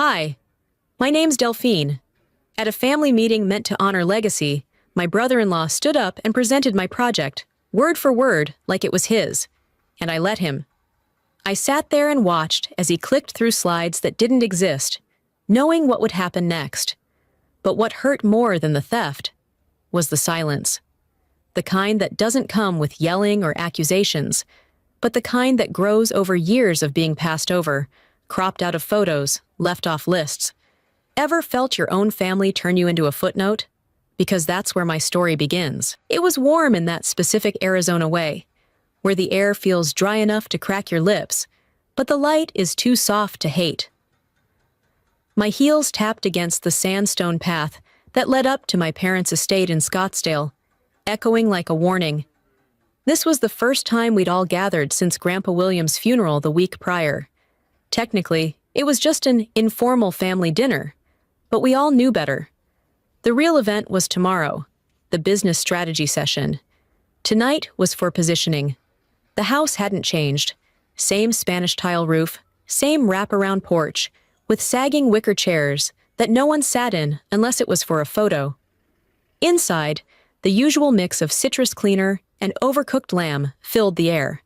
Hi, my name's Delphine. At a family meeting meant to honor legacy, my brother-in-law stood up and presented my project, word for word, like it was his, and I let him. I sat there and watched as he clicked through slides that didn't exist, knowing what would happen next. But what hurt more than the theft was the silence. The kind that doesn't come with yelling or accusations, but the kind that grows over years of being passed over, cropped out of photos, left off lists. Ever felt your own family turn you into a footnote? Because that's where my story begins. It was warm in that specific Arizona way, where the air feels dry enough to crack your lips, but the light is too soft to hate. My heels tapped against the sandstone path that led up to my parents' estate in Scottsdale, echoing like a warning. This was the first time we'd all gathered since Grandpa William's funeral the week prior. Technically, it was just an informal family dinner, but we all knew better. The real event was tomorrow, the business strategy session. Tonight was for positioning. The house hadn't changed. Same Spanish tile roof, same wraparound porch, with sagging wicker chairs that no one sat in unless it was for a photo. Inside, the usual mix of citrus cleaner and overcooked lamb filled the air.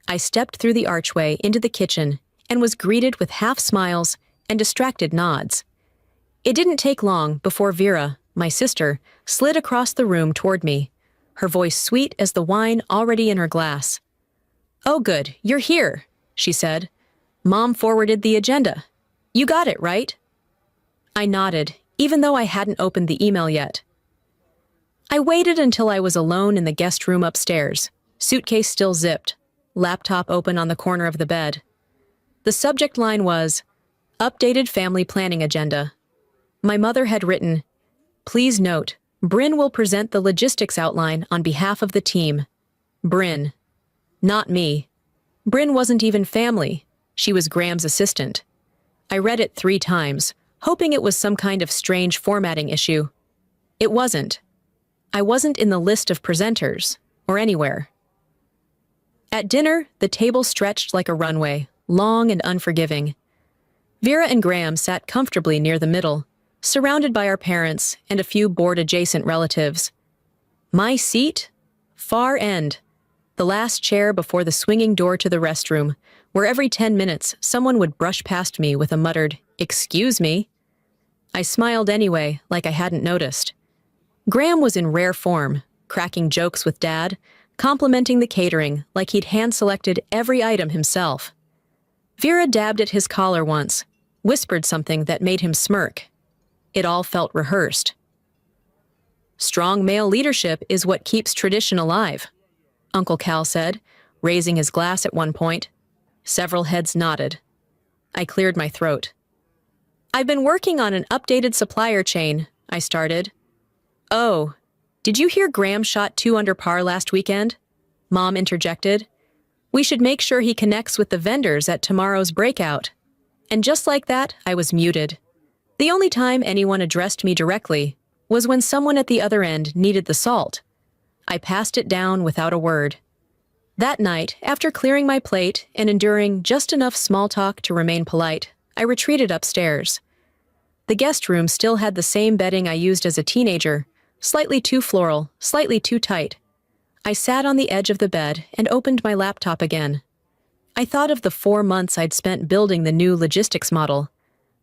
I stepped through the archway into the kitchen and was greeted with half smiles and distracted nods. It didn't take long before Vera, my sister, slid across the room toward me, her voice sweet as the wine already in her glass. "Oh good, you're here," she said. "Mom forwarded the agenda. You got it, right?" I nodded, even though I hadn't opened the email yet. I waited until I was alone in the guest room upstairs, suitcase still zipped, laptop open on the corner of the bed. The subject line was, "Updated Family Planning Agenda." My mother had written, "Please note, Bryn will present the logistics outline on behalf of the team." Bryn. Not me. Bryn wasn't even family. She was Graham's assistant. I read it 3 times, hoping it was some kind of strange formatting issue. It wasn't. I wasn't in the list of presenters, or anywhere. At dinner, the table stretched like a runway, long and unforgiving. Vera and Graham sat comfortably near the middle, surrounded by our parents and a few board-adjacent relatives. My seat? Far end. The last chair before the swinging door to the restroom, where every 10 minutes someone would brush past me with a muttered, "Excuse me." I smiled anyway, like I hadn't noticed. Graham was in rare form, cracking jokes with Dad, complimenting the catering like he'd hand-selected every item himself. Vera dabbed at his collar once, whispered something that made him smirk. It all felt rehearsed. "Strong male leadership is what keeps tradition alive," Uncle Cal said, raising his glass at one point. Several heads nodded. I cleared my throat. "I've been working on an updated supplier chain," I started. "Oh, did you hear Graham shot 2 under par last weekend?" Mom interjected. "We should make sure he connects with the vendors at tomorrow's breakout." And just like that, I was muted. The only time anyone addressed me directly was when someone at the other end needed the salt. I passed it down without a word. That night, after clearing my plate and enduring just enough small talk to remain polite, I retreated upstairs. The guest room still had the same bedding I used as a teenager, slightly too floral, slightly too tight. I sat on the edge of the bed and opened my laptop again. I thought of the 4 months I'd spent building the new logistics model.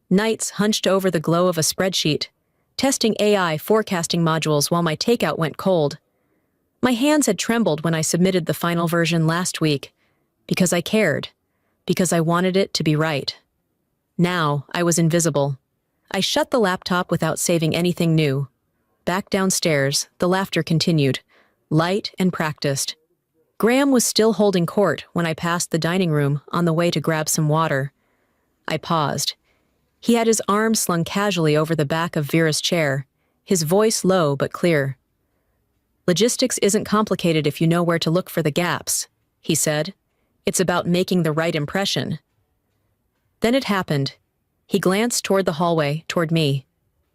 Nights hunched over the glow of a spreadsheet, testing AI forecasting modules while my takeout went cold. My hands had trembled when I submitted the final version last week, because I cared, because I wanted it to be right. Now, I was invisible. I shut the laptop without saving anything new. Back downstairs, the laughter continued, light and practiced. Graham was still holding court when I passed the dining room on the way to grab some water. I paused. He had his arm slung casually over the back of Vera's chair, his voice low but clear. "Logistics isn't complicated if you know where to look for the gaps," he said. "It's about making the right impression." Then it happened. He glanced toward the hallway, toward me,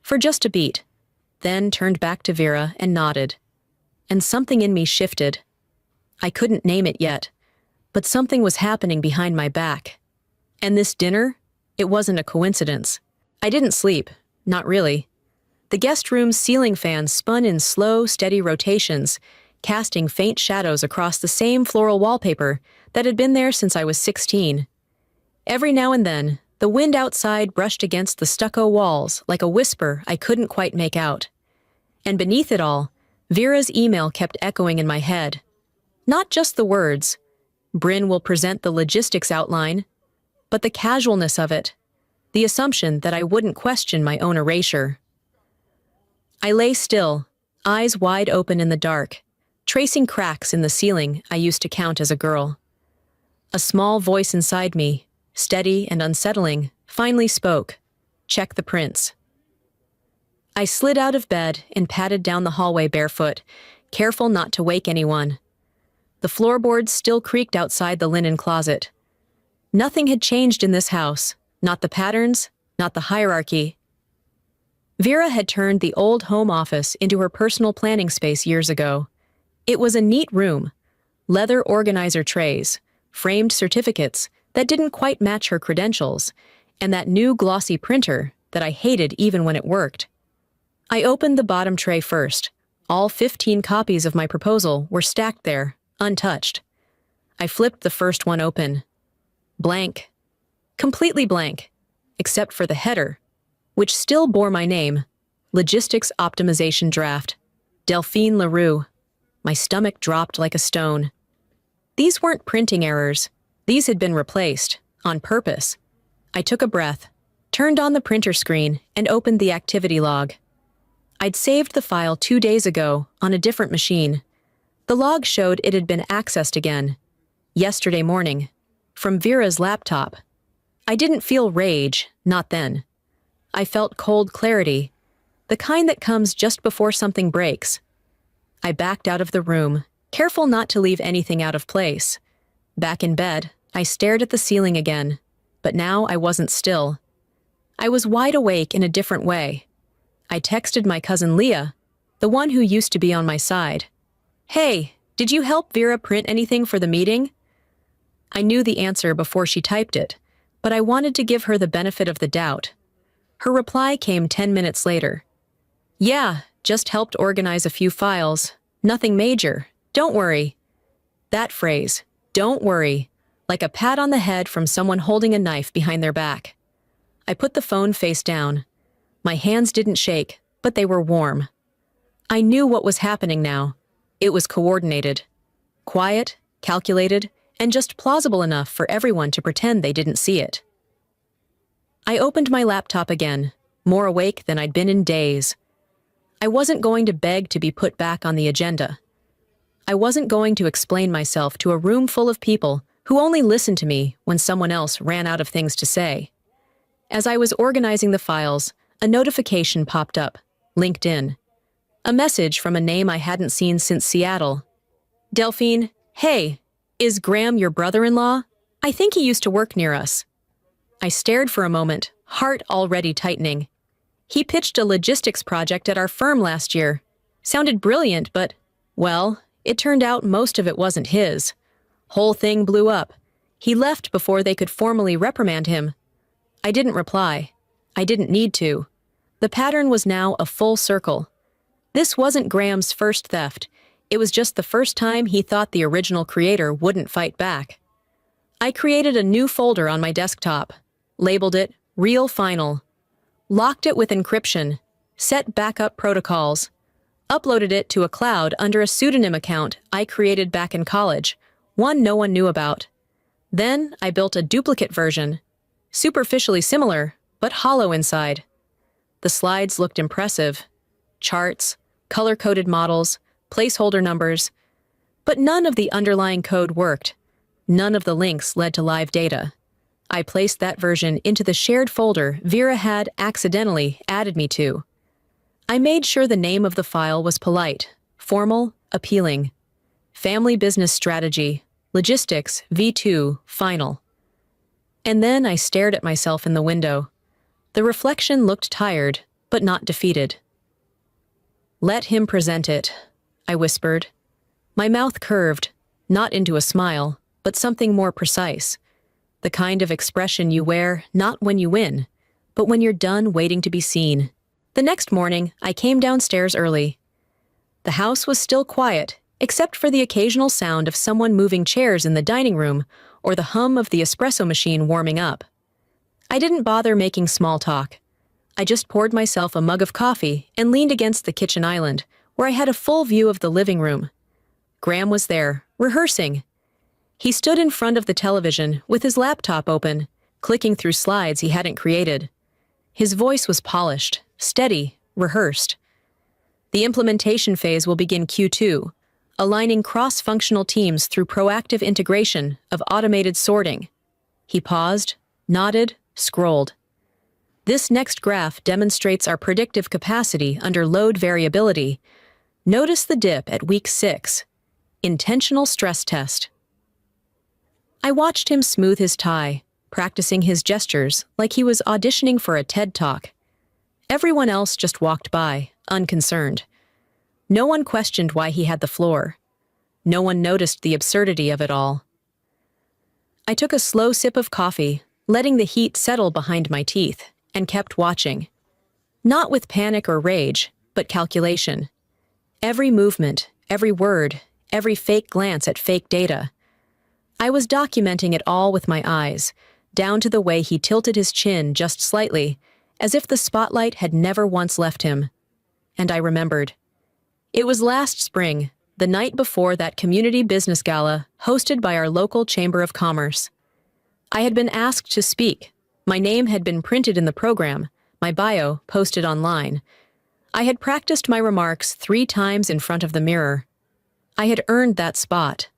for just a beat, then turned back to Vera and nodded. And something in me shifted. I couldn't name it yet, but something was happening behind my back. And this dinner? It wasn't a coincidence. I didn't sleep. Not really. The guest room's ceiling fan spun in slow, steady rotations, casting faint shadows across the same floral wallpaper that had been there since I was 16. Every now and then, the wind outside brushed against the stucco walls like a whisper I couldn't quite make out. And beneath it all, Vera's email kept echoing in my head. Not just the words, "Bryn will present the logistics outline," but the casualness of it, the assumption that I wouldn't question my own erasure. I lay still, eyes wide open in the dark, tracing cracks in the ceiling I used to count as a girl. A small voice inside me, steady and unsettling, finally spoke, "Check the prints." I slid out of bed and padded down the hallway barefoot, careful not to wake anyone. The floorboards still creaked outside the linen closet. Nothing had changed in this house, not the patterns, not the hierarchy. Vera had turned the old home office into her personal planning space years ago. It was a neat room, leather organizer trays, framed certificates that didn't quite match her credentials, and that new glossy printer that I hated even when it worked. I opened the bottom tray first. All 15 copies of my proposal were stacked there, untouched. I flipped the first one open. Blank. Completely blank, except for the header, which still bore my name, Logistics Optimization Draft, Delphine Leroux. My stomach dropped like a stone. These weren't printing errors. These had been replaced, on purpose. I took a breath, turned on the printer screen, and opened the activity log. I'd saved the file 2 days ago on a different machine. The log showed it had been accessed again, yesterday morning, from Vera's laptop. I didn't feel rage, not then. I felt cold clarity, the kind that comes just before something breaks. I backed out of the room, careful not to leave anything out of place. Back in bed, I stared at the ceiling again, but now I wasn't still. I was wide awake in a different way. I texted my cousin Leah, the one who used to be on my side. "Hey, did you help Vera print anything for the meeting?" I knew the answer before she typed it, but I wanted to give her the benefit of the doubt. Her reply came 10 minutes later. "Yeah, just helped organize a few files. Nothing major. Don't worry." That phrase, "don't worry," like a pat on the head from someone holding a knife behind their back. I put the phone face down. My hands didn't shake, but they were warm. I knew what was happening now. It was coordinated. Quiet, calculated, and just plausible enough for everyone to pretend they didn't see it. I opened my laptop again, more awake than I'd been in days. I wasn't going to beg to be put back on the agenda. I wasn't going to explain myself to a room full of people who only listened to me when someone else ran out of things to say. As I was organizing the files, a notification popped up, LinkedIn. A message from a name I hadn't seen since Seattle. "Delphine, hey, is Graham your brother-in-law? I think he used to work near us." I stared for a moment, heart already tightening. He pitched a logistics project at our firm last year. Sounded brilliant, but, well, it turned out most of it wasn't his. Whole thing blew up. He left before they could formally reprimand him. I didn't reply. I didn't need to. The pattern was now a full circle. This wasn't Graham's first theft. It was just the first time he thought the original creator wouldn't fight back. I created a new folder on my desktop, labeled it Real Final, locked it with encryption, set backup protocols, uploaded it to a cloud under a pseudonym account I created back in college, one no one knew about. Then I built a duplicate version, superficially similar, but hollow inside. The slides looked impressive. Charts, color-coded models, placeholder numbers. But none of the underlying code worked. None of the links led to live data. I placed that version into the shared folder Vera had accidentally added me to. I made sure the name of the file was polite, formal, appealing. Family Business Strategy, Logistics, V2, Final. And then I stared at myself in the window. The reflection looked tired, but not defeated. "Let him present it," I whispered. My mouth curved, not into a smile, but something more precise. The kind of expression you wear not when you win, but when you're done waiting to be seen. The next morning, I came downstairs early. The house was still quiet, except for the occasional sound of someone moving chairs in the dining room or the hum of the espresso machine warming up. I didn't bother making small talk. I just poured myself a mug of coffee and leaned against the kitchen island, where I had a full view of the living room. Graham was there, rehearsing. He stood in front of the television with his laptop open, clicking through slides he hadn't created. His voice was polished, steady, rehearsed. The implementation phase will begin Q2, aligning cross-functional teams through proactive integration of automated sorting. He paused, nodded, scrolled. This next graph demonstrates our predictive capacity under load variability. Notice the dip at week 6. Intentional stress test. I watched him smooth his tie, practicing his gestures like he was auditioning for a TED Talk. Everyone else just walked by, unconcerned. No one questioned why he had the floor. No one noticed the absurdity of it all. I took a slow sip of coffee, letting the heat settle behind my teeth, and kept watching. Not with panic or rage, but calculation. Every movement, every word, every fake glance at fake data. I was documenting it all with my eyes, down to the way he tilted his chin just slightly, as if the spotlight had never once left him. And I remembered. It was last spring, the night before that community business gala hosted by our local Chamber of Commerce. I had been asked to speak. My name had been printed in the program, my bio posted online. I had practiced my remarks 3 times in front of the mirror. I had earned that spot.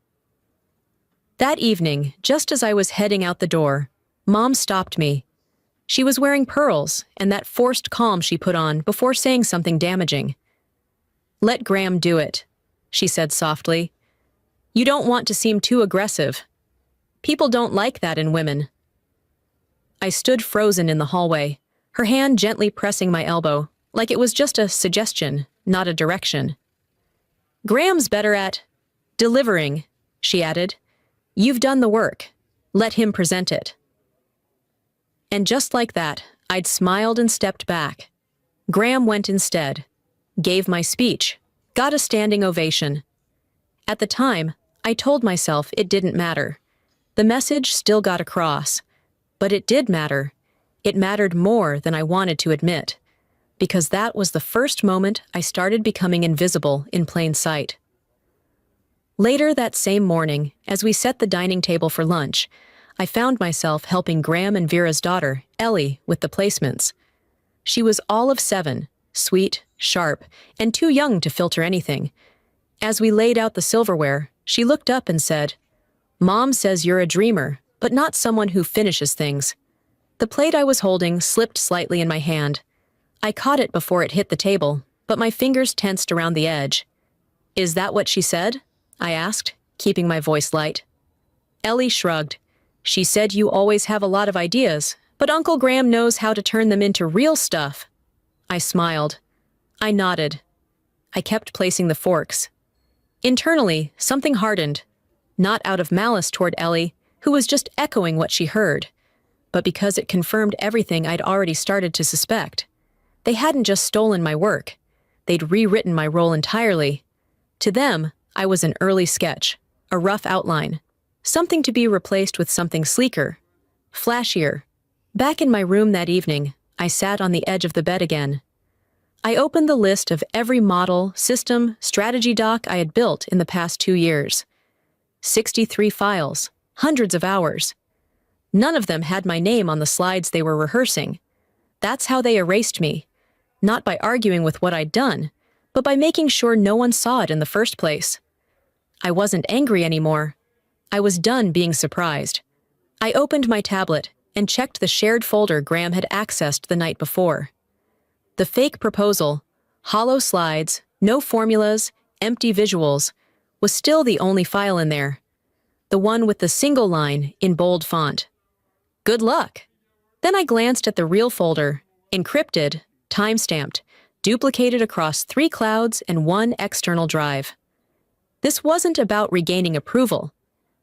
That evening, just as I was heading out the door, Mom stopped me. She was wearing pearls and that forced calm she put on before saying something damaging. "Let Graham do it," she said softly. "You don't want to seem too aggressive. People don't like that in women." I stood frozen in the hallway, her hand gently pressing my elbow, like it was just a suggestion, not a direction. "Graham's better at delivering," she added. "You've done the work. Let him present it." And just like that, I'd smiled and stepped back. Graham went instead, gave my speech, got a standing ovation. At the time, I told myself it didn't matter. The message still got across. But it did matter. It mattered more than I wanted to admit, because that was the first moment I started becoming invisible in plain sight. Later that same morning, as we set the dining table for lunch, I found myself helping Graham and Vera's daughter, Ellie, with the placements. She was all of 7, sweet, sharp, and too young to filter anything. As we laid out the silverware, she looked up and said, "Mom says you're a dreamer, but not someone who finishes things." The plate I was holding slipped slightly in my hand. I caught it before it hit the table, but my fingers tensed around the edge. "Is that what she said?" I asked, keeping my voice light. Ellie shrugged. "She said you always have a lot of ideas, but Uncle Graham knows how to turn them into real stuff." I smiled. I nodded. I kept placing the forks. Internally, something hardened, not out of malice toward Ellie, who was just echoing what she heard, but because it confirmed everything I'd already started to suspect. They hadn't just stolen my work. They'd rewritten my role entirely. To them, I was an early sketch, a rough outline, something to be replaced with something sleeker, flashier. Back in my room that evening, I sat on the edge of the bed again. I opened the list of every model, system, strategy doc I had built in the past 2 years. 63 files, hundreds of hours. None of them had my name on the slides they were rehearsing. That's how they erased me, not by arguing with what I'd done, but by making sure no one saw it in the first place. I wasn't angry anymore. I was done being surprised. I opened my tablet and checked the shared folder Graham had accessed the night before. The fake proposal, hollow slides, no formulas, empty visuals, was still the only file in there. The one with the single line in bold font. Good luck. Then I glanced at the real folder, encrypted, time-stamped, duplicated across 3 clouds and 1 external drive. This wasn't about regaining approval.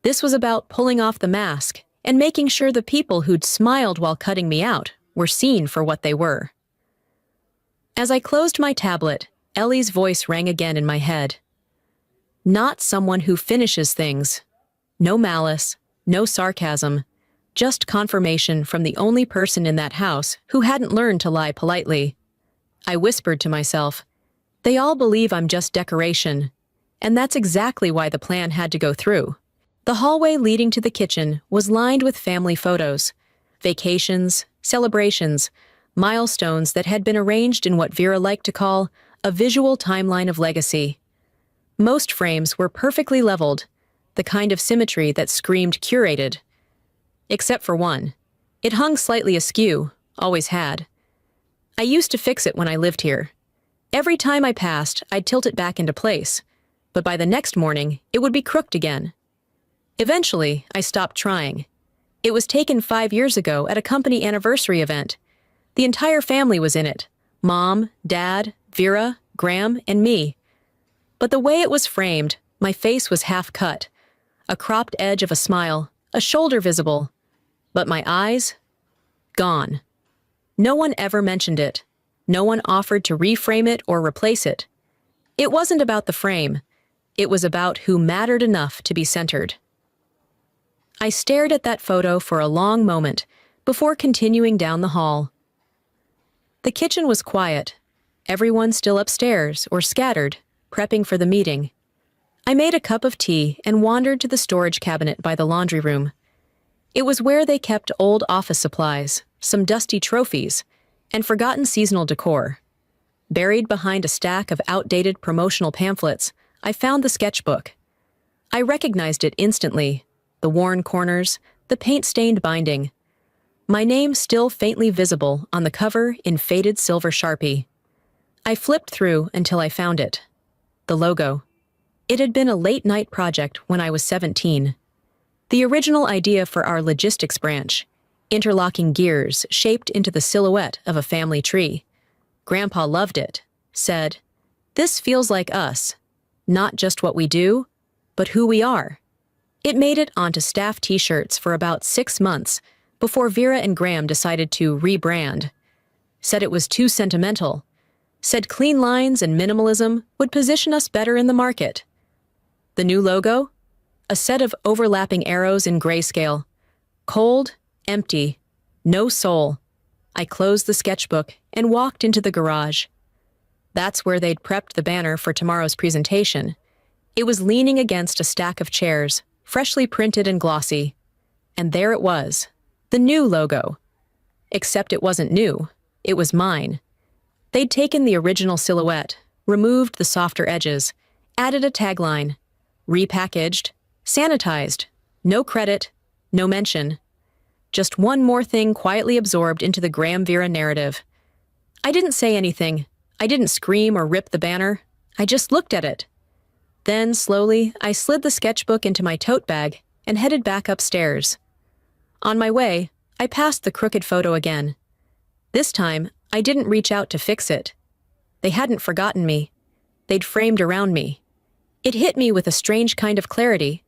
This was about pulling off the mask and making sure the people who'd smiled while cutting me out were seen for what they were. As I closed my tablet, Ellie's voice rang again in my head. Not someone who finishes things. No malice, no sarcasm, just confirmation from the only person in that house who hadn't learned to lie politely. I whispered to myself, they all believe I'm just decoration, and that's exactly why the plan had to go through. The hallway leading to the kitchen was lined with family photos, vacations, celebrations, milestones that had been arranged in what Vera liked to call a visual timeline of legacy. Most frames were perfectly leveled, the kind of symmetry that screamed curated. Except for one. It hung slightly askew, always had. I used to fix it when I lived here. Every time I passed, I'd tilt it back into place, but by the next morning, it would be crooked again. Eventually, I stopped trying. It was taken 5 years ago at a company anniversary event. The entire family was in it. Mom, Dad, Vera, Graham, and me. But the way it was framed, my face was half cut. A cropped edge of a smile, a shoulder visible. But my eyes? Gone. No one ever mentioned it. No one offered to reframe it or replace it. It wasn't about the frame. It was about who mattered enough to be centered. I stared at that photo for a long moment before continuing down the hall. The kitchen was quiet. Everyone still upstairs or scattered, prepping for the meeting. I made a cup of tea and wandered to the storage cabinet by the laundry room. It was where they kept old office supplies, some dusty trophies, and forgotten seasonal decor. Buried behind a stack of outdated promotional pamphlets, I found the sketchbook. I recognized it instantly, the worn corners, the paint-stained binding. My name still faintly visible on the cover in faded silver Sharpie. I flipped through until I found it. The logo. It had been a late-night project when I was 17. The original idea for our logistics branch, interlocking gears shaped into the silhouette of a family tree. Grandpa loved it, said, "This feels like us, not just what we do, but who we are." It made it onto staff t-shirts for about 6 months before Vera and Graham decided to rebrand. Said it was too sentimental. Said clean lines and minimalism would position us better in the market. The new logo? A set of overlapping arrows in grayscale. Cold, empty, no soul. I closed the sketchbook and walked into the garage. That's where they'd prepped the banner for tomorrow's presentation. It was leaning against a stack of chairs, freshly printed and glossy. And there it was, the new logo. Except it wasn't new, it was mine. They'd taken the original silhouette, removed the softer edges, added a tagline, repackaged, sanitized, no credit, no mention. Just one more thing quietly absorbed into the Graham-Vera narrative. I didn't say anything. I didn't scream or rip the banner. I just looked at it. Then, slowly, I slid the sketchbook into my tote bag and headed back upstairs. On my way, I passed the crooked photo again. This time, I didn't reach out to fix it. They hadn't forgotten me. They'd framed around me. It hit me with a strange kind of clarity.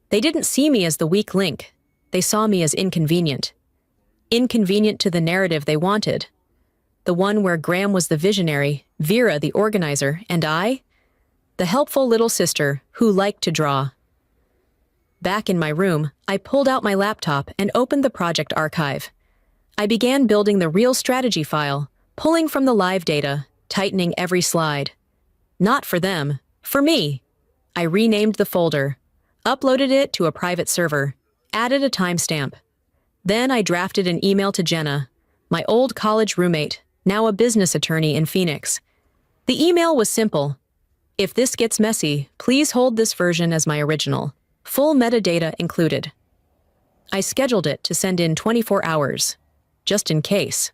They didn't see me as the weak link. They saw me as inconvenient. Inconvenient to the narrative they wanted. The one where Graham was the visionary, Vera the organizer, and I, the helpful little sister who liked to draw. Back in my room, I pulled out my laptop and opened the project archive. I began building the real strategy file, pulling from the live data, tightening every slide. Not for them, for me. I renamed the folder, uploaded it to a private server, added a timestamp. Then I drafted an email to Jenna, my old college roommate, now a business attorney in Phoenix. The email was simple. If this gets messy, please hold this version as my original. Full metadata included. I scheduled it to send in 24 hours, just in case.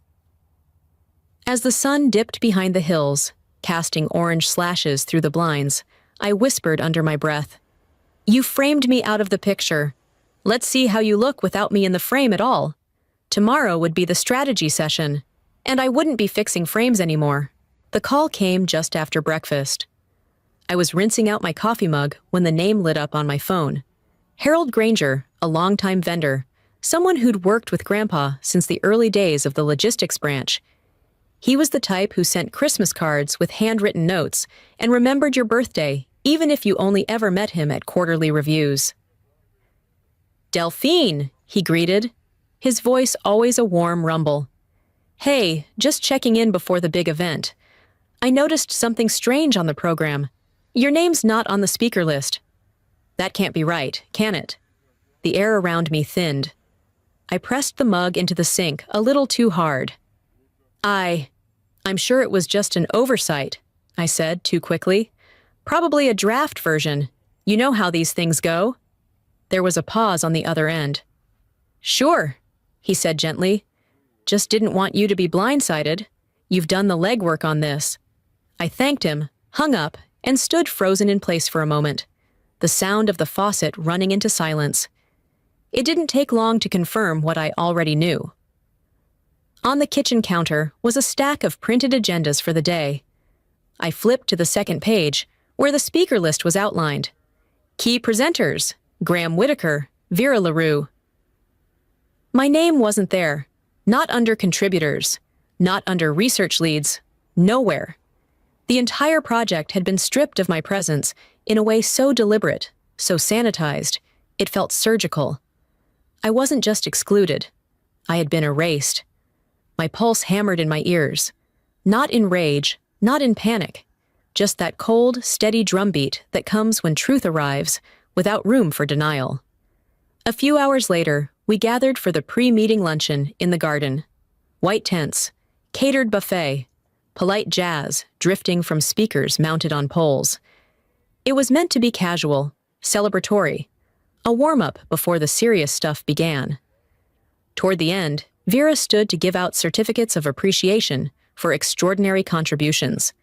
As the sun dipped behind the hills, casting orange slashes through the blinds, I whispered under my breath, "You framed me out of the picture. Let's see how you look without me in the frame at all. Tomorrow would be the strategy session, and I wouldn't be fixing frames anymore." The call came just after breakfast. I was rinsing out my coffee mug when the name lit up on my phone. Harold Granger, a longtime vendor, someone who'd worked with Grandpa since the early days of the logistics branch. He was the type who sent Christmas cards with handwritten notes and remembered your birthday, even if you only ever met him at quarterly reviews. "Delphine," he greeted, his voice always a warm rumble. "Hey, just checking in before the big event. I noticed something strange on the program. Your name's not on the speaker list." "That can't be right, can it?" The air around me thinned. I pressed the mug into the sink a little too hard. I'm sure it was just an oversight," I said too quickly. "Probably a draft version. You know how these things go." There was a pause on the other end. "Sure," he said gently. "Just didn't want you to be blindsided. You've done the legwork on this." I thanked him, hung up, and stood frozen in place for a moment, the sound of the faucet running into silence. It didn't take long to confirm what I already knew. On the kitchen counter was a stack of printed agendas for the day. I flipped to the second page, where the speaker list was outlined. Key presenters: Graham Whitaker, Vera LaRue. My name wasn't there, not under contributors, not under research leads, nowhere. The entire project had been stripped of my presence in a way so deliberate, so sanitized, it felt surgical. I wasn't just excluded. I had been erased. My pulse hammered in my ears. Not in rage, not in panic. Just that cold, steady drumbeat that comes when truth arrives, without room for denial. A few hours later, we gathered for the pre-meeting luncheon in the garden. White tents, catered buffet, polite jazz drifting from speakers mounted on poles. It was meant to be casual, celebratory, a warm-up before the serious stuff began. Toward the end, Vera stood to give out certificates of appreciation for extraordinary contributions.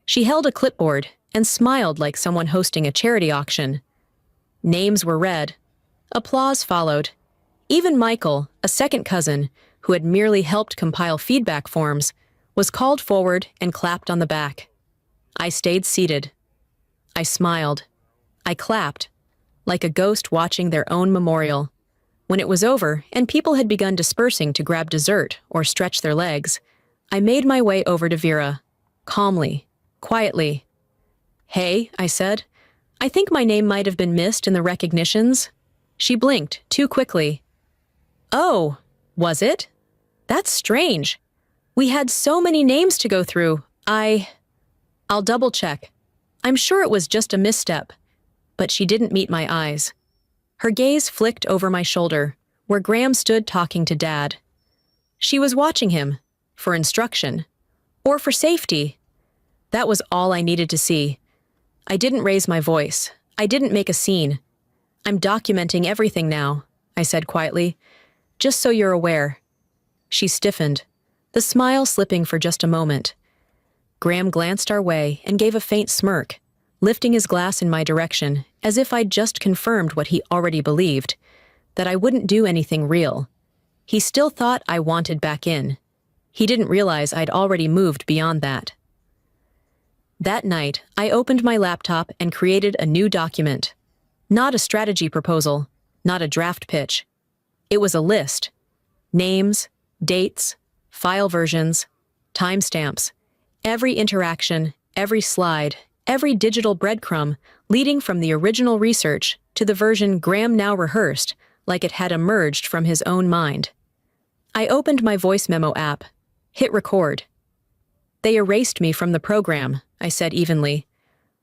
She held a clipboard and smiled like someone hosting a charity auction. Names were read. Applause followed. Even Michael, a second cousin, who had merely helped compile feedback forms, was called forward and clapped on the back. I stayed seated. I smiled. I clapped, like a ghost watching their own memorial. When it was over and people had begun dispersing to grab dessert or stretch their legs, I made my way over to Vera, calmly, quietly. "Hey," I said, "I think my name might have been missed in the recognitions." She blinked too quickly. "Oh, was it? That's strange. We had so many names to go through. I'll double-check. I'm sure it was just a misstep." But she didn't meet my eyes. Her gaze flicked over my shoulder, where Graham stood talking to Dad. She was watching him, for instruction, or for safety. That was all I needed to see. I didn't raise my voice. I didn't make a scene. "I'm documenting everything now," I said quietly, "just so you're aware." She stiffened, the smile slipping for just a moment. Graham glanced our way and gave a faint smirk, lifting his glass in my direction as if I'd just confirmed what he already believed, that I wouldn't do anything real. He still thought I wanted back in. He didn't realize I'd already moved beyond that. That night, I opened my laptop and created a new document. Not a strategy proposal, not a draft pitch. It was a list. Names, dates, file versions, timestamps, every interaction, every slide, every digital breadcrumb leading from the original research to the version Graham now rehearsed like it had emerged from his own mind. I opened my voice memo app, hit record. "They erased me from the program," I said evenly.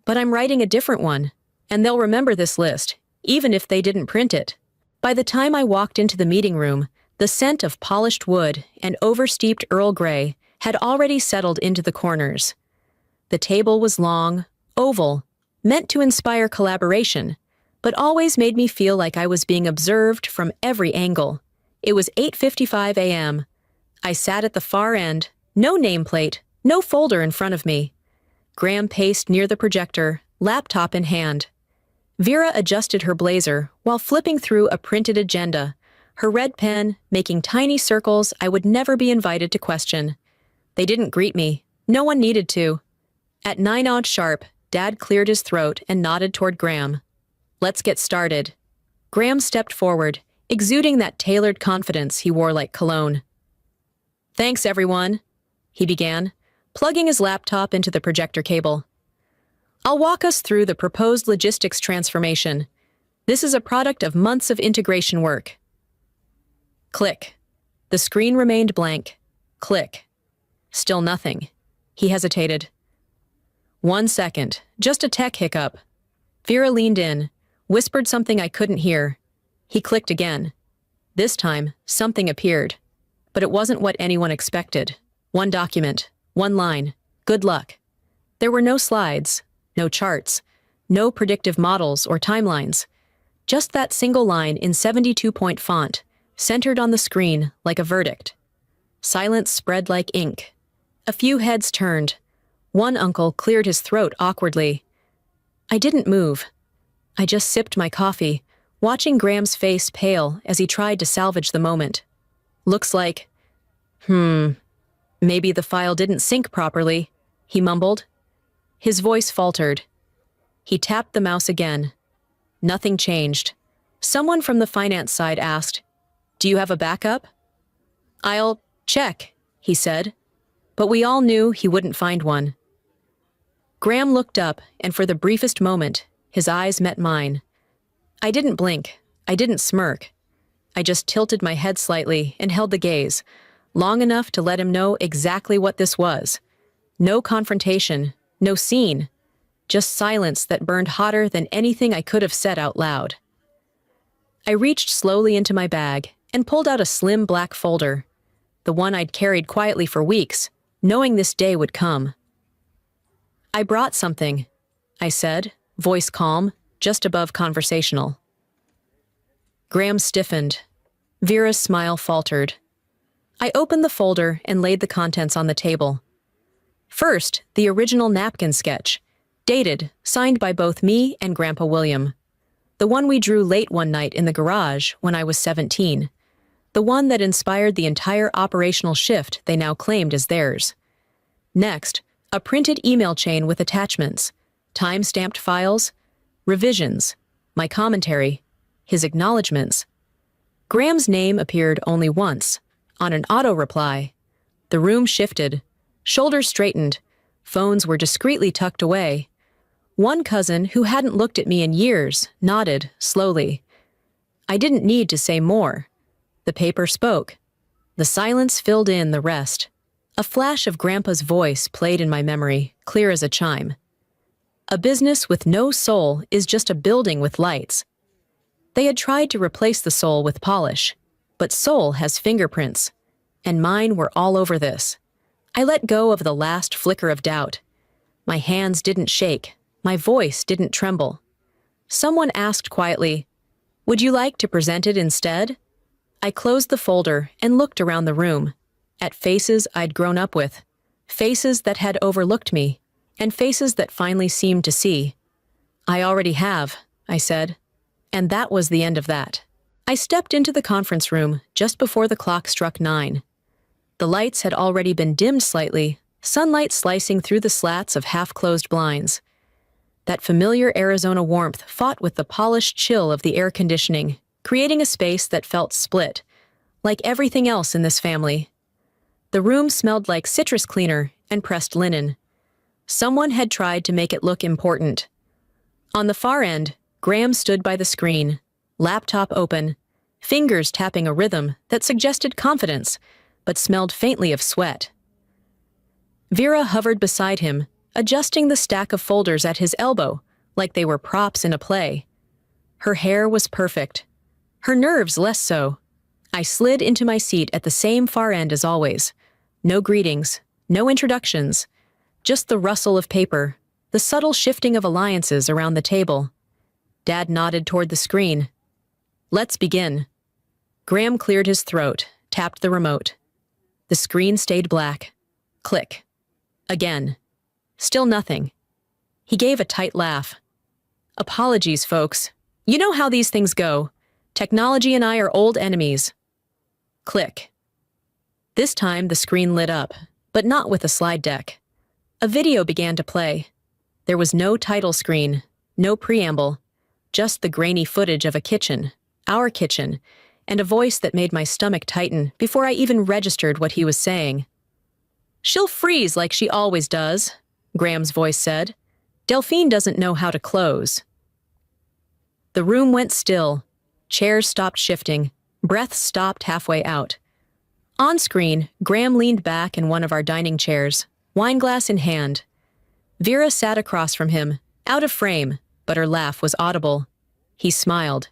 "But I'm writing a different one, and they'll remember this list, even if they didn't print it." By the time I walked into the meeting room, the scent of polished wood and oversteeped Earl Grey had already settled into the corners. The table was long, oval, meant to inspire collaboration, but always made me feel like I was being observed from every angle. It was 8:55 a.m. I sat at the far end, no nameplate, no folder in front of me. Graham paced near the projector, laptop in hand. Vera adjusted her blazer while flipping through a printed agenda, her red pen making tiny circles I would never be invited to question. They didn't greet me. No one needed to. At 9 sharp, Dad cleared his throat and nodded toward Graham. "Let's get started." Graham stepped forward, exuding that tailored confidence he wore like cologne. "Thanks, everyone," he began, plugging his laptop into the projector cable. "I'll walk us through the proposed logistics transformation. This is a product of months of integration work." Click. The screen remained blank. Click. Still nothing. He hesitated. 1 second, just a tech hiccup. Vera leaned in, whispered something I couldn't hear. He clicked again. This time, something appeared. But it wasn't what anyone expected. One document, one line. Good luck. There were no slides, no charts, no predictive models or timelines. Just that single line in 72-point font, centered on the screen like a verdict. Silence spread like ink. A few heads turned. One uncle cleared his throat awkwardly. I didn't move. I just sipped my coffee, watching Graham's face pale as he tried to salvage the moment. "Looks like, maybe the file didn't sync properly," he mumbled. His voice faltered. He tapped the mouse again. Nothing changed. Someone from the finance side asked, "Do you have a backup?" "I'll check," he said. But we all knew he wouldn't find one. Graham looked up, and for the briefest moment, his eyes met mine. I didn't blink. I didn't smirk. I just tilted my head slightly and held the gaze, long enough to let him know exactly what this was. No confrontation, no scene, just silence that burned hotter than anything I could have said out loud. I reached slowly into my bag and pulled out a slim black folder, the one I'd carried quietly for weeks, knowing this day would come. "I brought something," I said, voice calm, just above conversational. Graham stiffened. Vera's smile faltered. I opened the folder and laid the contents on the table. First, the original napkin sketch, dated, signed by both me and Grandpa William. The one we drew late one night in the garage when I was 17. The one that inspired the entire operational shift they now claimed as theirs. Next, a printed email chain with attachments, time-stamped files, revisions, my commentary, his acknowledgments. Graham's name appeared only once, on an auto-reply. The room shifted, shoulders straightened, phones were discreetly tucked away. One cousin who hadn't looked at me in years nodded slowly. I didn't need to say more. The paper spoke. The silence filled in the rest. A flash of Grandpa's voice played in my memory, clear as a chime. "A business with no soul is just a building with lights." They had tried to replace the soul with polish, but soul has fingerprints, and mine were all over this. I let go of the last flicker of doubt. My hands didn't shake, my voice didn't tremble. Someone asked quietly, "Would you like to present it instead?" I closed the folder and looked around the room, at faces I'd grown up with, faces that had overlooked me, and faces that finally seemed to see. "I already have," I said, and that was the end of that. I stepped into the conference room just before the clock struck 9. The lights had already been dimmed slightly, sunlight slicing through the slats of half-closed blinds. That familiar Arizona warmth fought with the polished chill of the air conditioning, creating a space that felt split, like everything else in this family. The room smelled like citrus cleaner and pressed linen. Someone had tried to make it look important. On the far end, Graham stood by the screen, laptop open, fingers tapping a rhythm that suggested confidence, but smelled faintly of sweat. Vera hovered beside him, adjusting the stack of folders at his elbow, like they were props in a play. Her hair was perfect. Her nerves less so. I slid into my seat at the same far end as always. No greetings, no introductions, just the rustle of paper, the subtle shifting of alliances around the table. Dad nodded toward the screen. "Let's begin." Graham cleared his throat, tapped the remote. The screen stayed black. Click. Again. Still nothing. He gave a tight laugh. "Apologies, folks. You know how these things go. Technology and I are old enemies." Click. This time the screen lit up, but not with a slide deck. A video began to play. There was no title screen, no preamble, just the grainy footage of a kitchen, our kitchen, and a voice that made my stomach tighten before I even registered what he was saying. "She'll freeze like she always does," Graham's voice said. "Delphine doesn't know how to close." The room went still. Chairs stopped shifting. Breaths stopped halfway out. On screen, Graham leaned back in one of our dining chairs, wineglass in hand. Vera sat across from him, out of frame, but her laugh was audible. He smiled.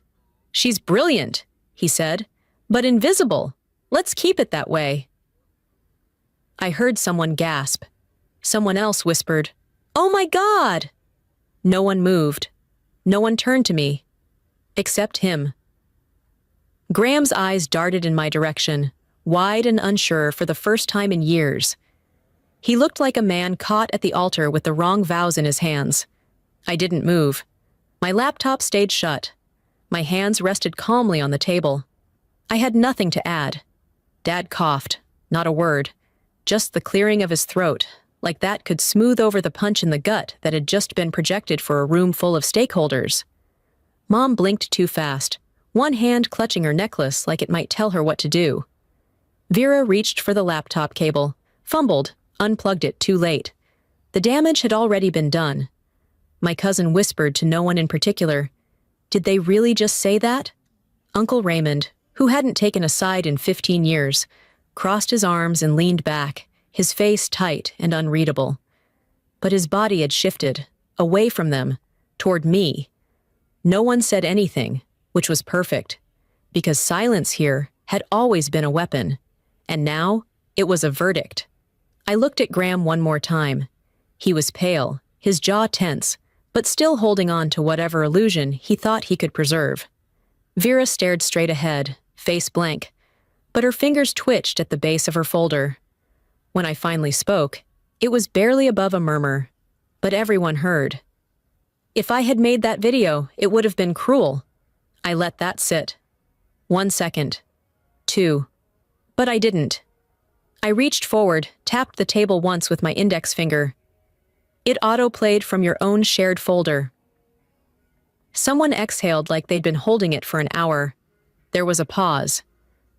"She's brilliant," he said, "but invisible. Let's keep it that way." I heard someone gasp. Someone else whispered, "Oh my God!" No one moved. No one turned to me. Except him. Graham's eyes darted in my direction, wide and unsure for the first time in years. He looked like a man caught at the altar with the wrong vows in his hands. I didn't move. My laptop stayed shut. My hands rested calmly on the table. I had nothing to add. Dad coughed, not a word, just the clearing of his throat, like that could smooth over the punch in the gut that had just been projected for a room full of stakeholders. Mom blinked too fast, one hand clutching her necklace like it might tell her what to do. Vera reached for the laptop cable, fumbled, unplugged it too late. The damage had already been done. My cousin whispered to no one in particular, "Did they really just say that?" Uncle Raymond, who hadn't taken a side in 15 years, crossed his arms and leaned back, his face tight and unreadable. But his body had shifted, away from them, toward me. No one said anything, which was perfect, because silence here had always been a weapon, and now it was a verdict. I looked at Graham one more time. He was pale, his jaw tense, but still holding on to whatever illusion he thought he could preserve. Vera stared straight ahead, face blank, but her fingers twitched at the base of her folder. When I finally spoke, it was barely above a murmur, but everyone heard. If I had made that video, it would have been cruel. I let that sit. 1 second. 2. But I didn't. I reached forward, tapped the table once with my index finger. It auto-played from your own shared folder. Someone exhaled like they'd been holding it for an hour. There was a pause.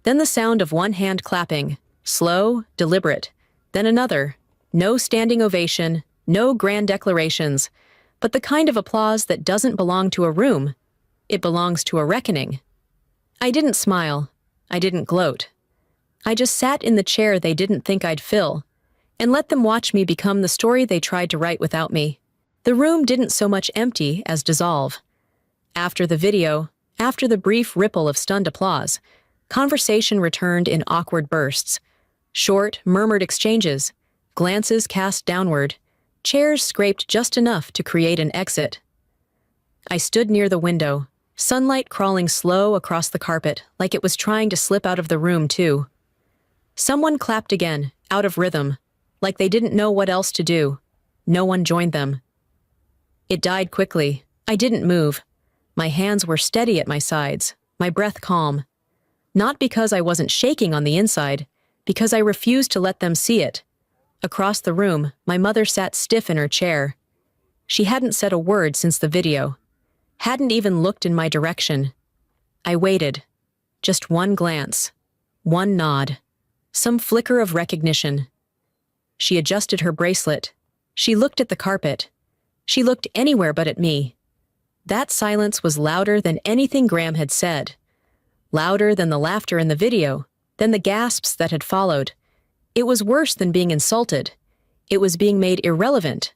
Then the sound of one hand clapping, slow, deliberate. Then another. No standing ovation, no grand declarations, but the kind of applause that doesn't belong to a room. It belongs to a reckoning. I didn't smile. I didn't gloat. I just sat in the chair they didn't think I'd fill, and let them watch me become the story they tried to write without me. The room didn't so much empty as dissolve. After the video, after the brief ripple of stunned applause, conversation returned in awkward bursts. Short, murmured exchanges, glances cast downward, chairs scraped just enough to create an exit. I stood near the window, sunlight crawling slow across the carpet like it was trying to slip out of the room too. Someone clapped again, out of rhythm, like they didn't know what else to do. No one joined them. It died quickly. I didn't move. My hands were steady at my sides, my breath calm. Not because I wasn't shaking on the inside, because I refused to let them see it. Across the room, my mother sat stiff in her chair. She hadn't said a word since the video, hadn't even looked in my direction. I waited. Just one glance, one nod, some flicker of recognition. She adjusted her bracelet. She looked at the carpet. She looked anywhere but at me. That silence was louder than anything Graham had said. Louder than the laughter in the video, than the gasps that had followed. It was worse than being insulted. It was being made irrelevant.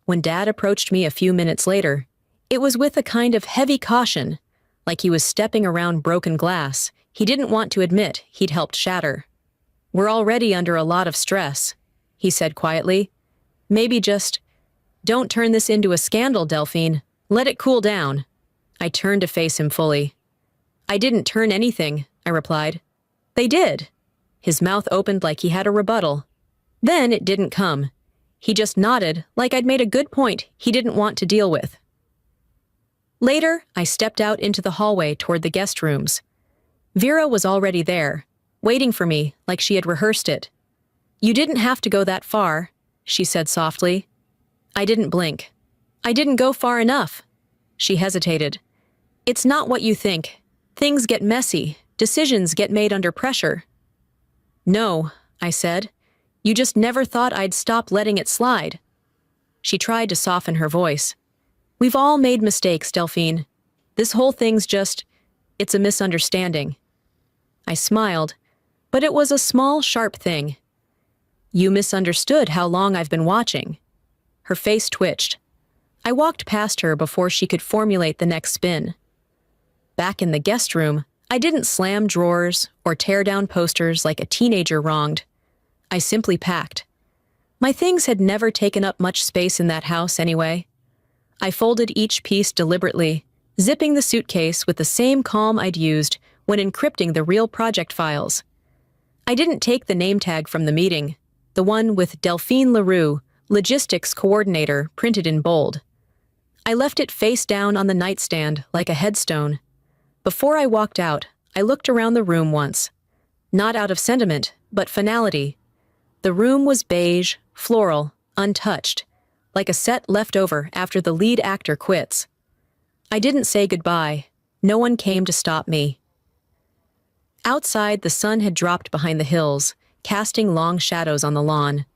When Dad approached me a few minutes later, it was with a kind of heavy caution, like he was stepping around broken glass he didn't want to admit he'd helped shatter. "We're already under a lot of stress," he said quietly. "Maybe just, don't turn this into a scandal, Delphine. Let it cool down." I turned to face him fully. "I didn't turn anything," I replied. "They did." His mouth opened like he had a rebuttal. Then it didn't come. He just nodded like I'd made a good point he didn't want to deal with. Later, I stepped out into the hallway toward the guest rooms. Vera was already there, waiting for me like she had rehearsed it. "You didn't have to go that far," she said softly. I didn't blink. "I didn't go far enough." She hesitated. "It's not what you think. Things get messy. Decisions get made under pressure. No, I said. You just never thought I'd stop letting it slide. She tried to soften her voice. We've all made mistakes, Delphine. This whole thing's it's a misunderstanding. I smiled, but it was a small, sharp thing. You misunderstood how long I've been watching. Her face twitched. I walked past her before she could formulate the next spin. Back in the guest room, I didn't slam drawers or tear down posters like a teenager wronged. I simply packed. My things had never taken up much space in that house anyway. I folded each piece deliberately, zipping the suitcase with the same calm I'd used when encrypting the real project files. I didn't take the name tag from the meeting, the one with Delphine Leroux, Logistics Coordinator, printed in bold. I left it face down on the nightstand like a headstone. Before I walked out, I looked around the room once. Not out of sentiment, but finality. The room was beige, floral, untouched, like a set left over after the lead actor quits. I didn't say goodbye. No one came to stop me. Outside, the sun had dropped behind the hills, casting long shadows on the lawn.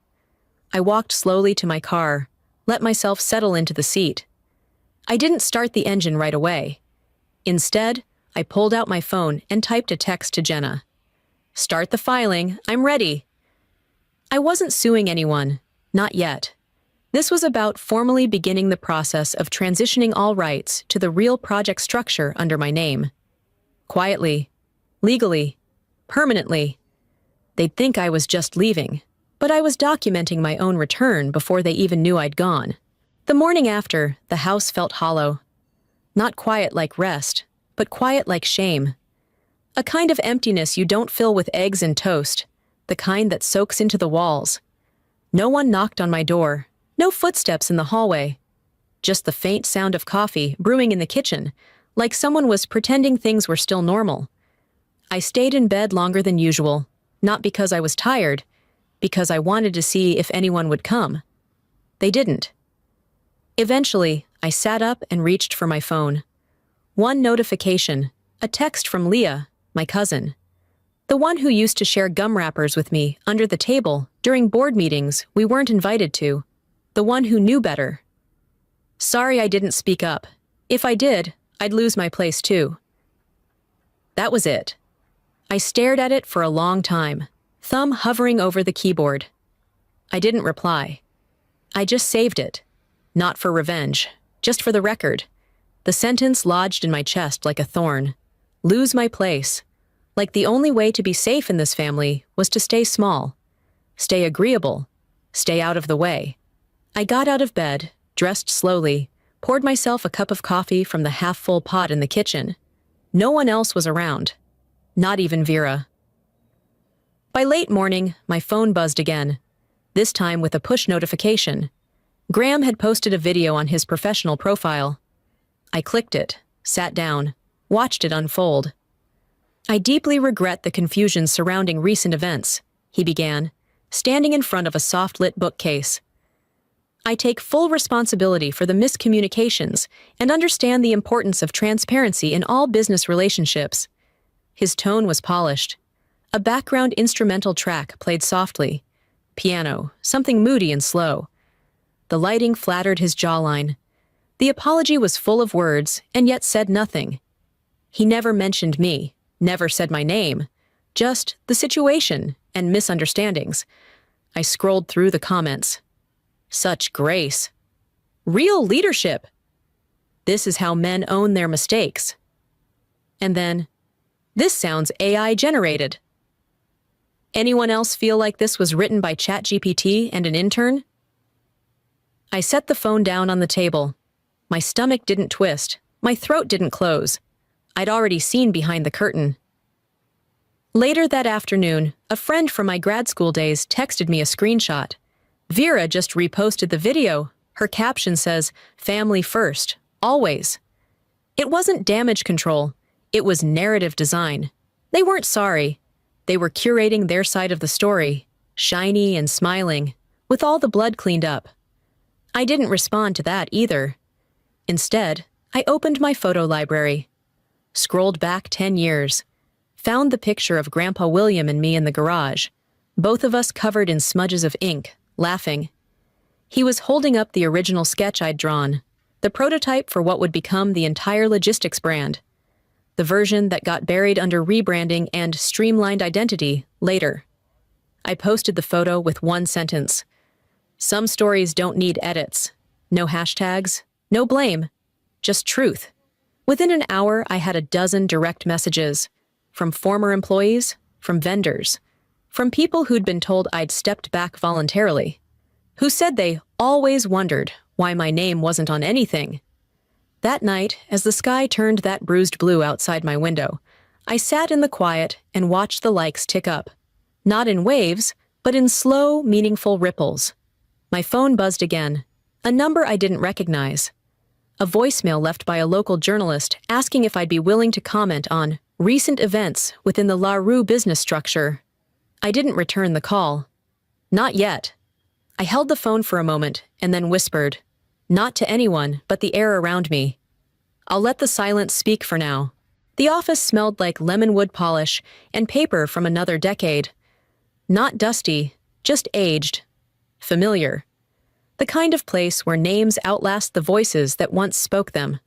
I walked slowly to my car, let myself settle into the seat. I didn't start the engine right away. Instead, I pulled out my phone and typed a text to Jenna. Start the filing, I'm ready. I wasn't suing anyone, not yet. This was about formally beginning the process of transitioning all rights to the real project structure under my name. Quietly, legally, permanently. They'd think I was just leaving, but I was documenting my own return before they even knew I'd gone. The morning after, the house felt hollow. Not quiet like rest, but quiet like shame. A kind of emptiness you don't fill with eggs and toast, the kind that soaks into the walls. No one knocked on my door, no footsteps in the hallway. Just the faint sound of coffee brewing in the kitchen, like someone was pretending things were still normal. I stayed in bed longer than usual, not because I was tired, because I wanted to see if anyone would come. They didn't. Eventually, I sat up and reached for my phone. One notification, a text from Leah, my cousin. The one who used to share gum wrappers with me under the table during board meetings we weren't invited to. The one who knew better. Sorry I didn't speak up. If I did, I'd lose my place too. That was it. I stared at it for a long time, thumb hovering over the keyboard. I didn't reply. I just saved it. Not for revenge, just for the record. The sentence lodged in my chest like a thorn. Lose my place. Like the only way to be safe in this family was to stay small. Stay agreeable. Stay out of the way. I got out of bed, dressed slowly, poured myself a cup of coffee from the half-full pot in the kitchen. No one else was around. Not even Vera. By late morning, my phone buzzed again, this time with a push notification. Graham had posted a video on his professional profile. I clicked it, sat down, watched it unfold. I deeply regret the confusion surrounding recent events, he began, standing in front of a soft-lit bookcase. I take full responsibility for the miscommunications and understand the importance of transparency in all business relationships. His tone was polished. A background instrumental track played softly. Piano, something moody and slow. The lighting flattered his jawline. The apology was full of words and yet said nothing. He never mentioned me, never said my name, just the situation and misunderstandings. I scrolled through the comments. Such grace. Real leadership. This is how men own their mistakes. And then, this sounds AI generated. Anyone else feel like this was written by ChatGPT and an intern? I set the phone down on the table. My stomach didn't twist. My throat didn't close. I'd already seen behind the curtain. Later that afternoon, a friend from my grad school days texted me a screenshot. Vera just reposted the video. Her caption says, "Family first, always." It wasn't damage control. It was narrative design. They weren't sorry. They were curating their side of the story, shiny and smiling, with all the blood cleaned up. I didn't respond to that either. Instead, I opened my photo library, scrolled back 10 years, found the picture of Grandpa William and me in the garage, both of us covered in smudges of ink, laughing. He was holding up the original sketch I'd drawn, the prototype for what would become the entire logistics brand, the version that got buried under rebranding and streamlined identity later. I posted the photo with one sentence. Some stories don't need edits. No hashtags, no blame, just truth. Within an hour, I had a dozen direct messages from former employees, from vendors, from people who'd been told I'd stepped back voluntarily, who said they always wondered why my name wasn't on anything. That night, as the sky turned that bruised blue outside my window, I sat in the quiet and watched the likes tick up, not in waves, but in slow, meaningful ripples. My phone buzzed again, a number I didn't recognize. A voicemail left by a local journalist asking if I'd be willing to comment on recent events within the La Rue business structure. I didn't return the call. Not yet. I held the phone for a moment and then whispered, not to anyone, but the air around me. I'll let the silence speak for now. The office smelled like lemon wood polish and paper from another decade. Not dusty, just aged. Familiar. The kind of place where names outlast the voices that once spoke them.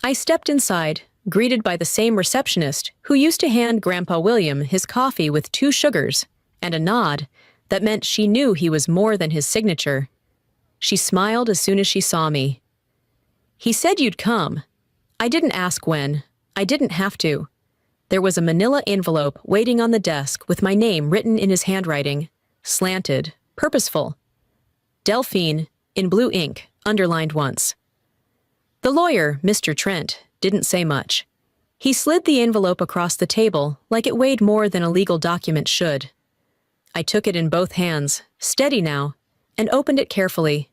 I stepped inside, greeted by the same receptionist who used to hand Grandpa William his coffee with 2 sugars and a nod that meant she knew he was more than his signature. She smiled as soon as she saw me. He said you'd come. I didn't ask when. I didn't have to. There was a manila envelope waiting on the desk with my name written in his handwriting, slanted, purposeful. Delphine, in blue ink, underlined once. The lawyer, Mr. Trent, didn't say much. He slid the envelope across the table like it weighed more than a legal document should. I took it in both hands, steady now, and opened it carefully.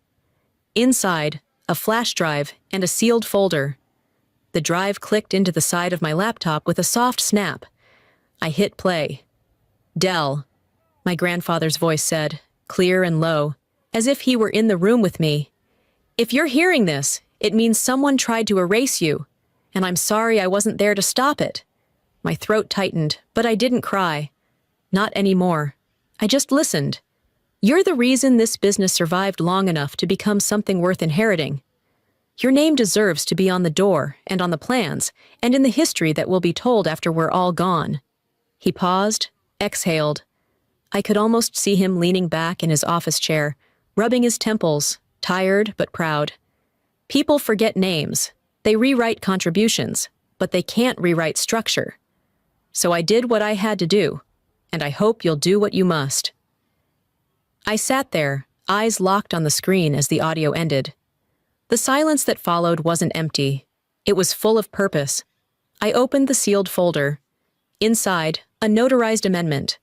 Inside, a flash drive and a sealed folder. The drive clicked into the side of my laptop with a soft snap. I hit play. Del, my grandfather's voice said, clear and low, as if he were in the room with me. If you're hearing this, it means someone tried to erase you, and I'm sorry I wasn't there to stop it. My throat tightened, but I didn't cry. Not anymore. I just listened. You're the reason this business survived long enough to become something worth inheriting. Your name deserves to be on the door and on the plans and in the history that will be told after we're all gone. He paused, exhaled. I could almost see him leaning back in his office chair, rubbing his temples, tired but proud. People forget names. They rewrite contributions, but they can't rewrite structure. So I did what I had to do, and I hope you'll do what you must. I sat there, eyes locked on the screen as the audio ended. The silence that followed wasn't empty. It was full of purpose. I opened the sealed folder. Inside, a notarized amendment,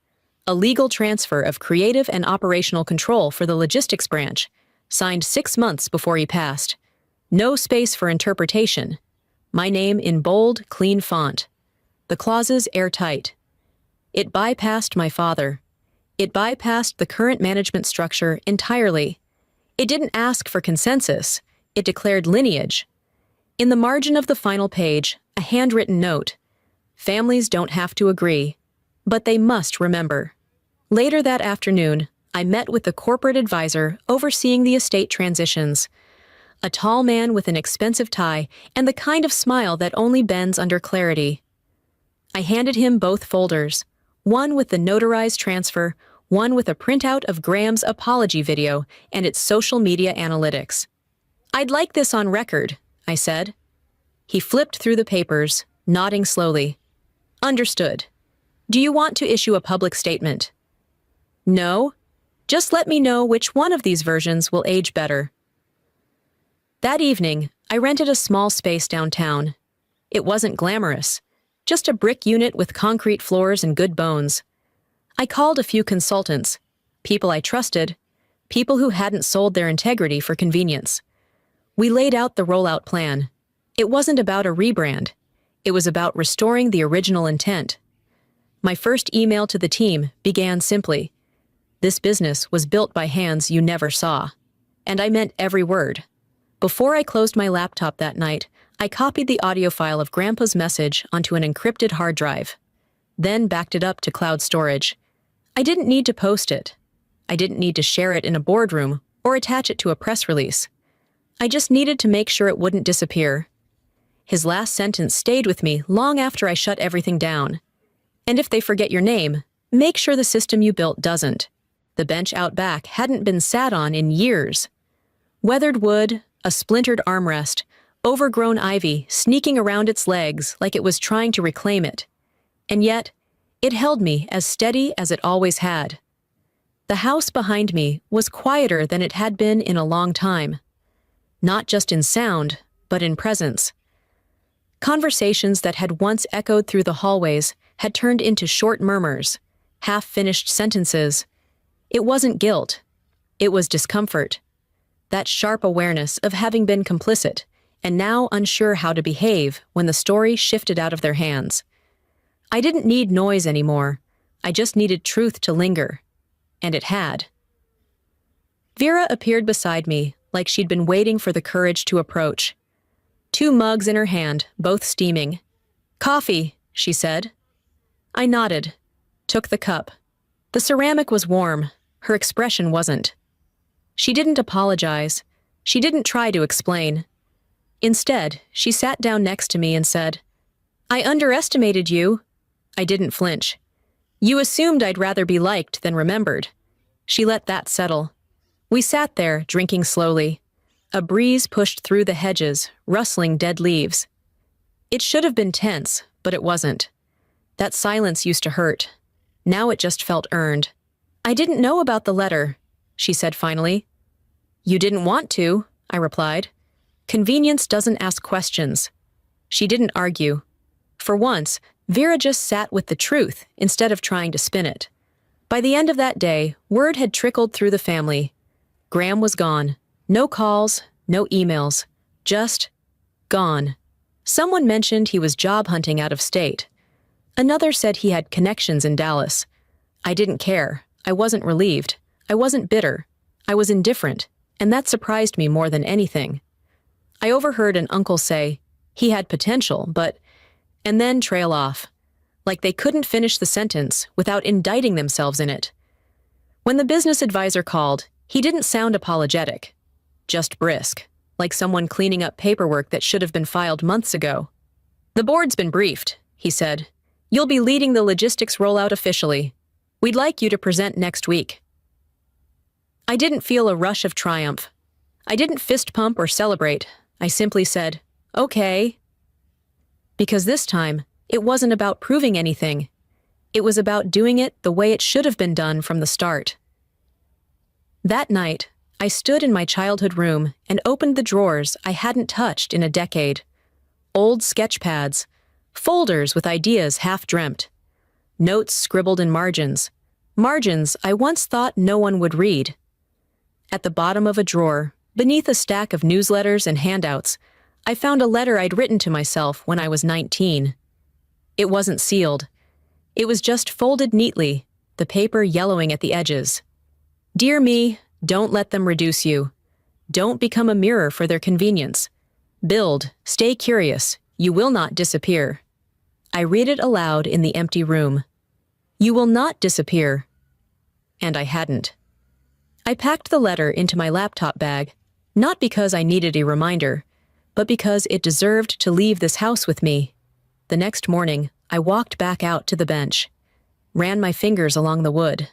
a legal transfer of creative and operational control for the logistics branch, signed 6 months before he passed. No space for interpretation. My name in bold, clean font. The clauses airtight. It bypassed my father. It bypassed the current management structure entirely. It didn't ask for consensus. It declared lineage. In the margin of the final page, a handwritten note. Families don't have to agree, but they must remember. Later that afternoon, I met with the corporate advisor overseeing the estate transitions. A tall man with an expensive tie and the kind of smile that only bends under clarity. I handed him both folders, one with the notarized transfer, one with a printout of Graham's apology video and its social media analytics. I'd like this on record, I said. He flipped through the papers, nodding slowly. Understood. Do you want to issue a public statement? No. Just let me know which one of these versions will age better. That evening, I rented a small space downtown. It wasn't glamorous, just a brick unit with concrete floors and good bones. I called a few consultants, people I trusted, people who hadn't sold their integrity for convenience. We laid out the rollout plan. It wasn't about a rebrand. It was about restoring the original intent. My first email to the team began simply, "This business was built by hands you never saw." And I meant every word. Before I closed my laptop that night, I copied the audio file of Grandpa's message onto an encrypted hard drive, then backed it up to cloud storage. I didn't need to post it. I didn't need to share it in a boardroom or attach it to a press release. I just needed to make sure it wouldn't disappear. His last sentence stayed with me long after I shut everything down. And if they forget your name, make sure the system you built doesn't. The bench out back hadn't been sat on in years. Weathered wood, a splintered armrest, overgrown ivy sneaking around its legs like it was trying to reclaim it. And yet, it held me as steady as it always had. The house behind me was quieter than it had been in a long time. Not just in sound, but in presence. Conversations that had once echoed through the hallways had turned into short murmurs, half-finished sentences. It wasn't guilt. It was discomfort. That sharp awareness of having been complicit and now unsure how to behave when the story shifted out of their hands. I didn't need noise anymore. I just needed truth to linger. And it had. Vera appeared beside me like she'd been waiting for the courage to approach. 2 mugs in her hand, both steaming. "Coffee," she said. I nodded, took the cup. The ceramic was warm. Her expression wasn't. She didn't apologize. She didn't try to explain. Instead, she sat down next to me and said, "I underestimated you." I didn't flinch. "You assumed I'd rather be liked than remembered." She let that settle. We sat there, drinking slowly. A breeze pushed through the hedges, rustling dead leaves. It should have been tense, but it wasn't. That silence used to hurt. Now it just felt earned. "I didn't know about the letter," she said finally. "You didn't want to," I replied. Convenience doesn't ask questions. She didn't argue. For once, Vera just sat with the truth instead of trying to spin it. By the end of that day, word had trickled through the family. Graham was gone. No calls, no emails. Just gone. Someone mentioned he was job hunting out of state. Another said he had connections in Dallas. I didn't care. I wasn't relieved. I wasn't bitter. I was indifferent, and that surprised me more than anything. I overheard an uncle say, he had potential, but, and then trail off, like they couldn't finish the sentence without indicting themselves in it. When the business advisor called, he didn't sound apologetic, just brisk, like someone cleaning up paperwork that should have been filed months ago. "The board's been briefed," he said. "You'll be leading the logistics rollout officially. We'd like you to present next week." I didn't feel a rush of triumph. I didn't fist pump or celebrate. I simply said, "Okay." Because this time, it wasn't about proving anything. It was about doing it the way it should have been done from the start. That night, I stood in my childhood room and opened the drawers I hadn't touched in a decade. Old sketch pads, folders with ideas half-dreamt, notes scribbled in margins I once thought no one would read. At the bottom of a drawer, beneath a stack of newsletters and handouts, I found a letter I'd written to myself when I was 19. It wasn't sealed. It was just folded neatly, the paper yellowing at the edges. "Dear me, don't let them reduce you. Don't become a mirror for their convenience. Build, stay curious, you will not disappear." I read it aloud in the empty room. "You will not disappear." And I hadn't. I packed the letter into my laptop bag, not because I needed a reminder, but because it deserved to leave this house with me. The next morning, I walked back out to the bench, ran my fingers along the wood.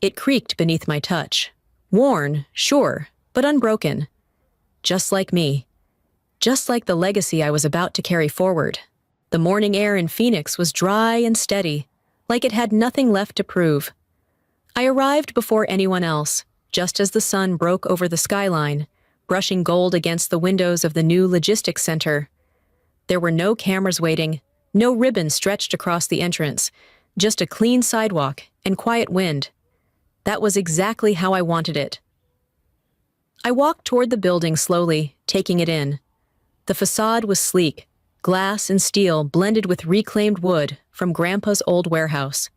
It creaked beneath my touch. Worn, sure, but unbroken. Just like me. Just like the legacy I was about to carry forward. The morning air in Phoenix was dry and steady, like it had nothing left to prove. I arrived before anyone else, just as the sun broke over the skyline, brushing gold against the windows of the new logistics center. There were no cameras waiting, no ribbon stretched across the entrance, just a clean sidewalk and quiet wind. That was exactly how I wanted it. I walked toward the building slowly, taking it in. The facade was sleek, glass and steel blended with reclaimed wood from Grandpa's old warehouse.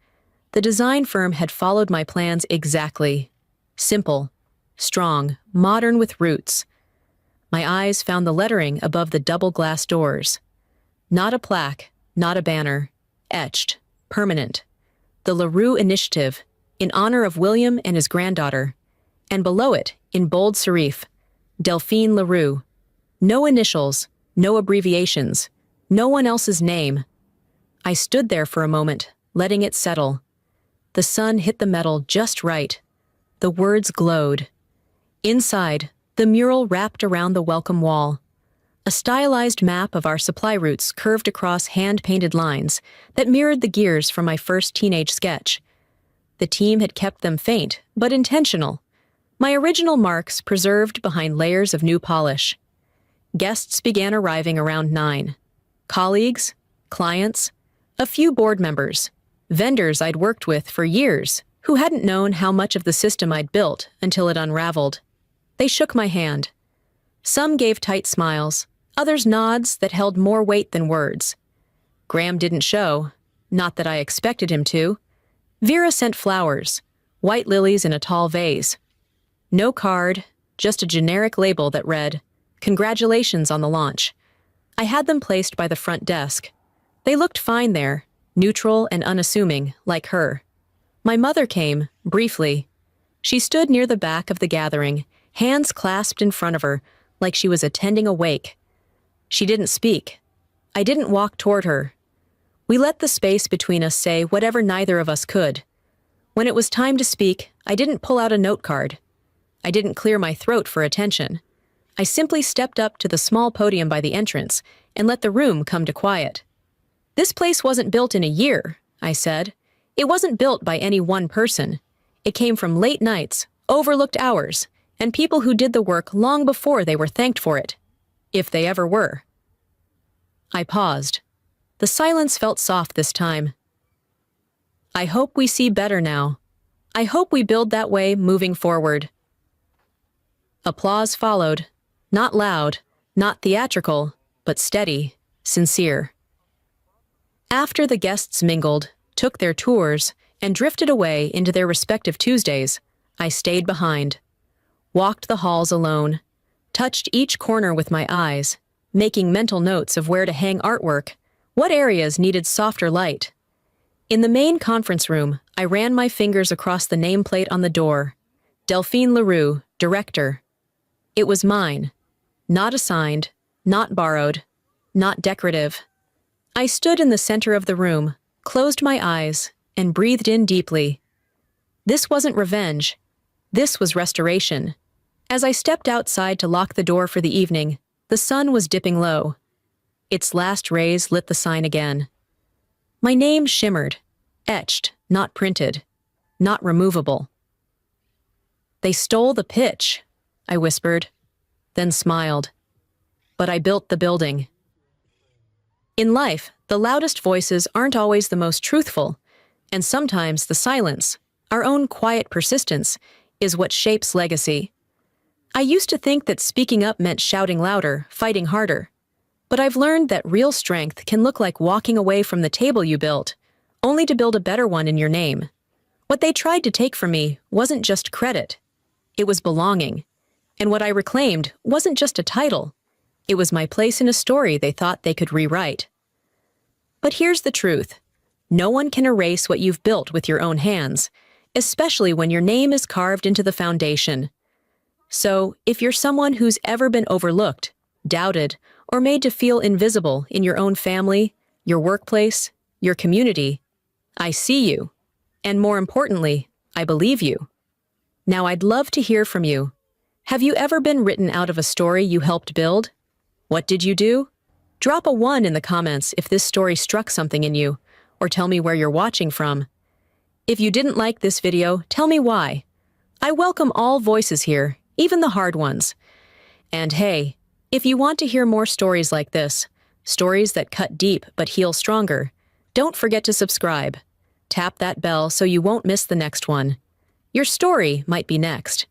The design firm had followed my plans exactly. Simple, strong, modern with roots. My eyes found the lettering above the double glass doors. Not a plaque, not a banner. Etched, permanent. The LaRue Initiative, in honor of William and his granddaughter. And below it, in bold serif, Delphine LaRue. No initials, no abbreviations, no one else's name. I stood there for a moment, letting it settle. The sun hit the metal just right. The words glowed. Inside, the mural wrapped around the welcome wall. A stylized map of our supply routes curved across hand-painted lines that mirrored the gears from my first teenage sketch. The team had kept them faint, but intentional. My original marks preserved behind layers of new polish. Guests began arriving around 9. Colleagues, clients, a few board members, vendors I'd worked with for years who hadn't known how much of the system I'd built until it unraveled. They shook my hand. Some gave tight smiles, others nods that held more weight than words. Graham didn't show, not that I expected him to. Vera sent flowers, white lilies in a tall vase. No card, just a generic label that read, "Congratulations on the launch." I had them placed by the front desk. They looked fine there, neutral and unassuming, like her. My mother came, briefly. She stood near the back of the gathering, hands clasped in front of her, like she was attending a wake. She didn't speak. I didn't walk toward her. We let the space between us say whatever neither of us could. When it was time to speak, I didn't pull out a note card. I didn't clear my throat for attention. I simply stepped up to the small podium by the entrance and let the room come to quiet. "This place wasn't built in a year," I said. "It wasn't built by any one person. It came from late nights, overlooked hours, and people who did the work long before they were thanked for it. If they ever were." I paused. The silence felt soft this time. "I hope we see better now. I hope we build that way moving forward." Applause followed. Not loud, not theatrical, but steady, sincere. After the guests mingled, took their tours, and drifted away into their respective Tuesdays, I stayed behind. Walked the halls alone, touched each corner with my eyes, making mental notes of where to hang artwork, what areas needed softer light. In the main conference room, I ran my fingers across the nameplate on the door. Delphine LaRue, Director. It was mine. Not assigned, not borrowed, not decorative. I stood in the center of the room, closed my eyes, and breathed in deeply. This wasn't revenge. This was restoration. As I stepped outside to lock the door for the evening, the sun was dipping low. Its last rays lit the sign again. My name shimmered, etched, not printed, not removable. "They stole the pitch," I whispered, then smiled. "But I built the building." In life, the loudest voices aren't always the most truthful, and sometimes the silence, our own quiet persistence, is what shapes legacy. I used to think that speaking up meant shouting louder, fighting harder. But I've learned that real strength can look like walking away from the table you built, only to build a better one in your name. What they tried to take from me wasn't just credit. It was belonging. And what I reclaimed wasn't just a title. It was my place in a story they thought they could rewrite. But here's the truth. No one can erase what you've built with your own hands, especially when your name is carved into the foundation. So, if you're someone who's ever been overlooked, doubted, or made to feel invisible in your own family, your workplace, your community, I see you. And more importantly, I believe you. Now I'd love to hear from you. Have you ever been written out of a story you helped build? What did you do? Drop a 1 in the comments if this story struck something in you, or tell me where you're watching from. If you didn't like this video, tell me why. I welcome all voices here, even the hard ones. And hey, if you want to hear more stories like this, stories that cut deep but heal stronger, don't forget to subscribe. Tap that bell so you won't miss the next one. Your story might be next.